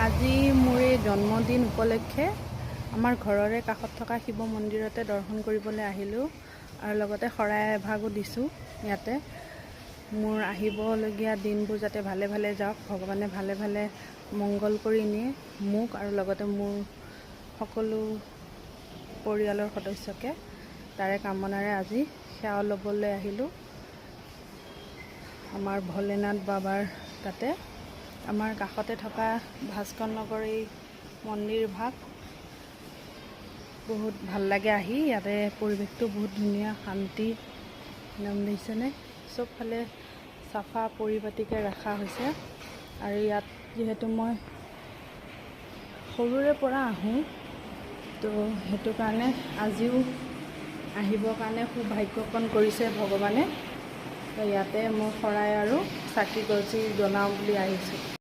আজি মোৰ এই জন্মদিন উপলক্ষে আমাৰ ঘৰৰে কাষত থকা শিৱ মন্দিৰতে দৰ্শন কৰিবলৈ আহিলোঁ আৰু লগতে শৰাই এভাগো দিছোঁ। ইয়াতে মোৰ আহিবলগীয়া দিনবোৰ যাতে ভালে ভালে যাওক, ভগৱানে ভালে ভালে মংগল কৰি নিয়ে মোক আৰু লগতে মোৰ সকলো পৰিয়ালৰ সদস্যকে। তাৰে কামনাৰে আজি সেৱা ল'বলৈ আহিলোঁ আমাৰ ভোলেনাথ বাবাৰ তাতে। আমাৰ কাষতে থকা ভাস্কৰ নগৰ এই মন্দিৰ ভাগ বহুত ভাল লাগে আহি। ইয়াতে পৰিৱেশটো বহুত ধুনীয়া, শান্তি নাম দিছেনে, চবফালে চাফা পৰিপাটিকৈ ৰখা হৈছে। আৰু ইয়াত যিহেতু মই সৰুৰে পৰা আহোঁ, তো সেইটো কাৰণে আজিও আহিবৰ কাৰণে সৌভাগ্যকণ কৰিছে ভগৱানে। তো ইয়াতে মই শৰাই আৰু চাকি গছি জ্বলাওঁ বুলি আহিছোঁ।